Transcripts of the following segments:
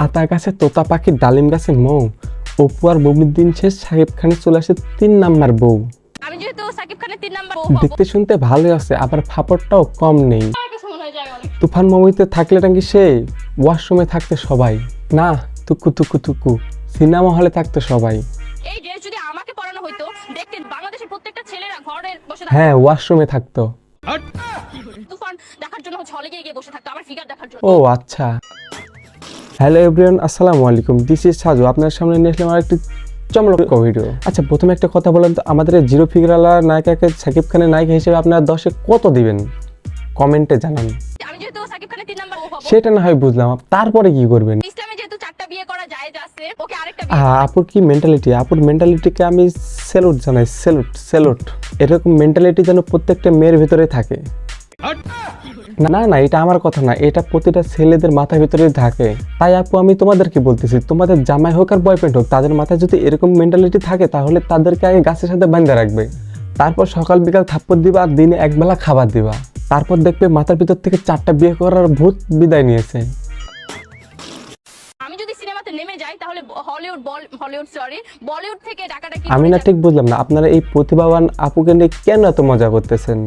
আতা গাছে তোতা পাখির ডালিম গাছে মৌ, অপু আর বমির দিন শেষ, সাকিব খানের চলে আসে 3 নাম্বার বউ। আমি যেহেতু সাকিব খানের 3 নাম্বার দেখতে শুনতে ভালোই আছে, আবার ফাপড়টাও কম নেই। তুফান মুভিতে থাকলে নাকি সে ওয়াশরুমে থাকতে সবাই, না তুকু তুকু তুকু সিনেমা হলে থাকতে সবাই। এই ড্রেস যদি আমাকে পরানো হইতো, দেখতেন বাংলাদেশের প্রত্যেকটা ছেলেরা ঘরে বসে থাকতো। হ্যাঁ, ওয়াশরুমে থাকতো। তুফান দেখার জন্য হলে গিয়ে বসে থাকতো আমার ফিগার দেখার জন্য। ও আচ্ছা। হ্যালো এভরিওয়ান, আসসালামু আলাইকুম, দিস ইজ সাজু। আপনার সামনে নিয়ে আসলাম আরেকটি চমৎকার ভিডিও। আচ্ছা, প্রথমে একটা কথা বলেন তো, আমাদের জিরো ফিগারওয়ালা নায়িকাকে সাকিব খানের নায়িকা হিসেবে আপনারা 10-এ কত দিবেন? কমেন্টে জানান। আমি যেহেতু সাকিব খানের 3 নাম্বার সেটা না হয় বুঝলাম, তারপরে কি করবেন? ইসলামে যেহেতু 4টা বিয়ে করা জায়েজ আছে, ওকে আরেকটা আপুর কি মেন্টালিটি, আপুর মেন্টালিটিকে আমি স্যালুট জানাই, স্যালুট। এরকম মেন্টালিটি যেন প্রত্যেকটা মেয়ের ভিতরে থাকে। না না, এটা আমার কথা না, এটা প্রতিটা ছেলেদের মাথার ভিতরে থাকে। তাই আপু, আমি তোমাদেরকে বলতেছি, তোমাদের জামাই হোক আর বয়ফ্রেন্ড হোক, তাদের মাথায় যদি এরকম মেন্টালিটি থাকে, তাহলে তাদেরকে আগে গাছের সাথে বাঁধা রাখবে, তারপর সকাল বিকাল থাপ্পড় দিবা আর দিনে একবেলা খাবার দিবা, তারপর দেখবে মাথার ভিতর থেকে 4টা বিয়ে করার ভূত বিদায় নিয়েছে। আমি যদি সিনেমাতে নেমে যাই তাহলে বলিউড থেকে ডাকাডাকি। আমি না ঠিক বুঝলাম না, আপনারা এই প্রতিভাবান আপুকে নিয়ে কেন এত মজা করতেছেন?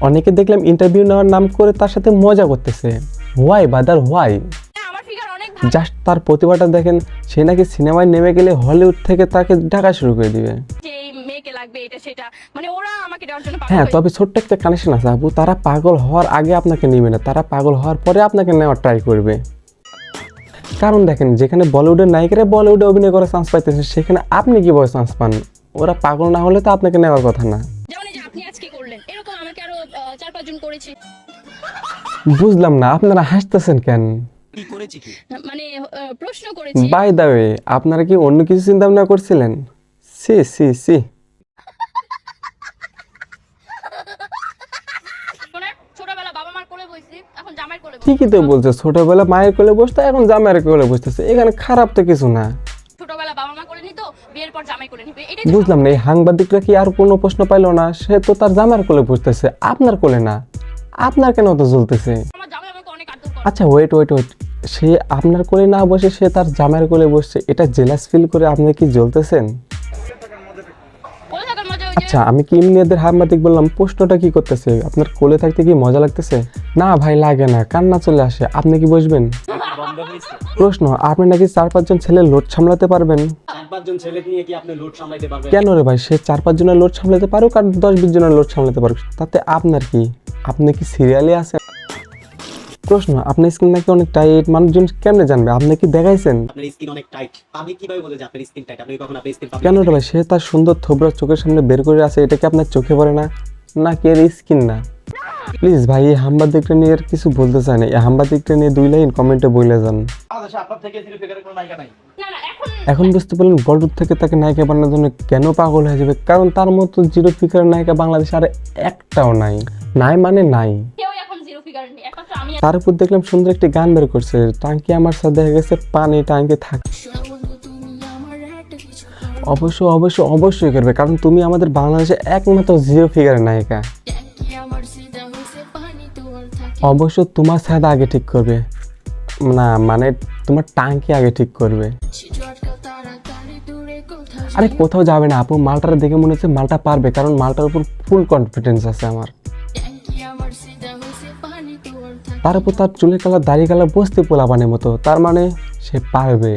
অনেকে দেখলাম ইন্টারভিউ নেওয়ার নাম করে তার সাথে মজা করতেছে। Why brother why? আমার ফিগার অনেক জাস্ট তার প্রতিভাটা দেখেন, সে নাকি সিনেমায় নেমে গেলে হলিউড থেকে তাকে ডাকা শুরু করে দিবে। যে মেয়েকে লাগবে এটা সেটা, মানে ওরা আমাকে দেওয়ার জন্য পাগল হ্যাঁ, হয়ে তবে ছোট্ট একটা কানেকশন আছে আপু, তারা পাগল হওয়ার আগে আপনাকে নেবে না, তারা পাগল হওয়ার পরে আপনাকে নেওয়ার ট্রাই করবে। কারণ দেখেন, যেখানে বলিউডের নায়িকারা বলিউডে অভিনয় করার চান্স পাইতেছে, সেখানে আপনি কিভাবে চান্স পান? ওরা পাগল না হলে তো আপনাকে নেওয়ার কথা না। যেমন এই যে আপনি আজকে করলেন, এরকম আমাকে আরো 4-5 জন করেছে। বুঝলাম না, আপনারা হাসতেছেন কেন? মানে প্রশ্ন করেছে। বাই দ্য ওয়ে, আপনারা কি অন্য কিছু চিন্তা ভাবনা করছিলেন? সি সি সি। ছোটবেলা বাবা মার কোলে বসছি, এখন জামাইয়ের কোলে বসছি। ঠিকই তো বলছে, ছোটবেলা মায়ের কোলে বসতো, এখন জামাইয়ের কোলে বসতেছে, এখানে খারাপ তো কিছু না। ছোটবেলা বাবা মা কোলে নিত, বিয়ের পর জামাই কোলে নিবে, এটাই বুঝলাম না, এই সাংবাদিকরা কি আর কোনো প্রশ্ন পাইলো না? সে তো তার জামাইয়ের কোলে বসতেছে, আপনার কোলে না। আপনার কেন তো জ্বলতেছে? আমার জামাই আমাকে অনেক আদর করে। আচ্ছা, ওয়েট, সে আপনার কোলে না বসে সে তার জামাইয়ের কোলে বসছে, এটা জেলাস ফিল করে আপনি কি জ্বলতেছেন? কোলে থাকার মজা ওই যে আচ্ছা, আমি কি এমনি এদের সাংবাদিক বললাম? প্রশ্নটা কি করতেছে, আপনার কোলে থাকতে কি মজা লাগতেছে? না ভাই, লাগে না, কান্না চলে আসে। আপনি কি বসবেন? প্রশ্ন, আপনি নাকি 4-5 জন ছেলে লোড সামলাতে পারবেন? 4-5 জন ছেলে নিয়ে কি আপনি লোড সামলাতে পারবেন? কেন রে ভাই, সে 4-5 জনের লোড সামলাতে পারুক আর 10-20 জনের লোড সামলাতে পারুক, তাতে আপনার কি? আপনি কি সিরিয়ালে আছেন? প্রশ্ন, আপনার স্কিন নাকি অনেক টাইট, মানুষজন কেমনে জানবে? আপনি কি দেখাইছেন? আপনার স্কিন অনেক টাইট, আমি কিভাবে বলে যে আপনার স্কিন টাইট? আপনি কখন আপনার স্কিন কেন রে ভাই, সে তার সুন্দর থোবরা চোখের সামনে বের করে আছে, এটা কি আপনার চোখে পড়ে না? নাকি এর স্কিন না? প্লিজ ভাই, এই সাংবাদিকটা নিয়ে আর কিছু বলতে চাই না, এই সাংবাদিকটা নিয়ে 2 লাইন কমেন্টে বলে যান। আচ্ছা, আপনার থেকে জিরো ফিগারের কোনো নায়িকা নাই? না না, এখন বুঝতে পারলেন বলিউড থেকে তাকে নায়িকা বানানোর জন্য কেন পাগল হয়ে যাবে, কারণ তার মতো জিরো ফিগারের নায়িকা বাংলাদেশে আর একটাও নাই। নাই মানে নাই। কেউ এখন জিরো ফিগার নেই, একমাত্র আমি। তার উপর দেখলাম সুন্দর একটি গান বের করছে, টাঙ্কি আমার সাথে দেখা গেছে পানি টাঙ্কি থাক। অবশ্যই করবে, কারণ তুমি আমাদের বাংলাদেশে একমাত্র জিরো ফিগারের নায়িকা। অবশ্য তোমার সাথে আগে ঠিক করবে না, মানে তোমার টাঙ্কি আগে ঠিক করবে। আরে কোথাও যাবে না আপু, মালটার দেখে মনে হচ্ছে মালটা পারবে, কারণ মালটার উপর ফুল কনফিডেন্স আছে আমার। তার উপর তার চুলের কালার, দাড়ি কালার বসতে পোলাপানের মতো, তার মানে সে পারবে।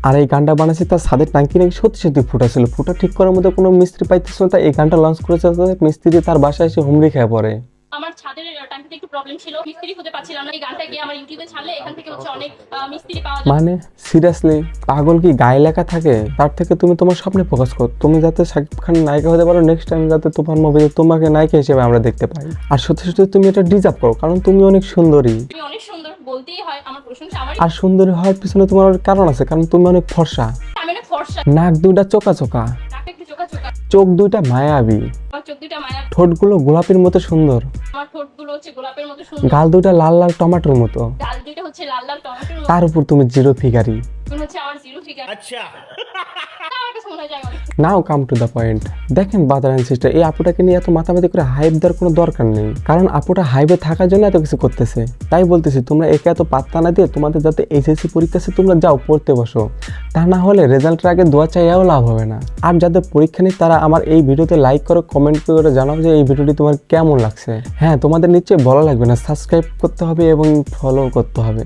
আর এই গানটা বানাচ্ছে তার ছাদের টাঙ্কি নাকি সত্যি ফুটা ছিল, ফুটা ঠিক করার মধ্যে কোনো মিস্ত্রি পাইতেছিল, তাই এই গানটা লঞ্চ করেছে, মিস্ত্রি তার বাসায় এসে হুমড়ি খেয়ে পড়ে। আমার ছাদের টাঙ্কিতে একটু প্রবলেম ছিল, মিস্ত্রি খুঁজে পাচ্ছিলাম না। এই গানটা গিয়ে আমার ইউটিউবে ছাড়লে এখান থেকে হচ্ছে অনেক মিস্ত্রি পাওয়া যায়। মানে সিরিয়াসলি, পাগল কি গায়ে লেখা থাকে? তার থেকে তুমি তোমার স্বপ্নে ফোকাস করো, তুমি যাতে সাকিব খান নায়িকা হতে পারো, নেক্সট টাইম যাতে তুফান মুভিতে তোমাকে নায়িকা হিসেবে আমরা দেখতে পাই। আর সত্যি তুমি এটা ডিজার্ভ করো, কারণ তুমি অনেক সুন্দরী। তুমি অনেক সুন্দর, বলতেই হয়, আমার প্রশংসা আমার। আর সুন্দরী হওয়ার পিছনে তোমার কারণ আছে, কারণ তুমি অনেক ফর্সা, আমি অনেক ফর্সা, নাক 2টা চোকা চোকা, নাক একটু চোকা চোকা, চোখ 2টা মায়াবী, আমার চোখ দুটো মায়া, ঠোঁটগুলো গোলাপের মতো সুন্দর, আমার ঠোঁটগুলো হচ্ছে গোলাপের মতো সুন্দর, গাল 2টা লাল লাল টমেটোর মতো, গাল দুটো হচ্ছে লাল লাল টমেটোর মতো। তার উপর তুমি জিরো ফিগারি। তুমি হচ্ছে আমার জিরো ফিগার। আচ্ছা, আমার কাছে মনে হয় যায় অনেক। নাও কাম টু দ্য পয়েন্ট। দেখেন ব্রাদার অ্যান্ড সিস্টার, এই আপুটাকে নিয়ে এত মাথামাতি করে হাইপ দেওয়ার কোনো দরকার নেই, কারণ আপুটা হাইপে থাকার জন্য এত কিছু করতেছে। তাই বলতেছি তোমরা একে এত পাত্তা না দিয়ে তোমাদের যাতে এইচএসসি পরীক্ষা আছে তোমরা যাও পড়তে বসো, তা না হলে রেজাল্টের আগে দোয়া চাইয়াও লাভ হবে না। আর যাদের পরীক্ষা নেই তারা আমার এই ভিডিওতে লাইক করো, কমেন্ট করে জানাও যে এই ভিডিওটি তোমার কেমন লাগছে। হ্যাঁ, তোমাদের নিশ্চয়ই ভালো লাগবে না, সাবস্ক্রাইব করতে হবে এবং ফলো করতে হবে।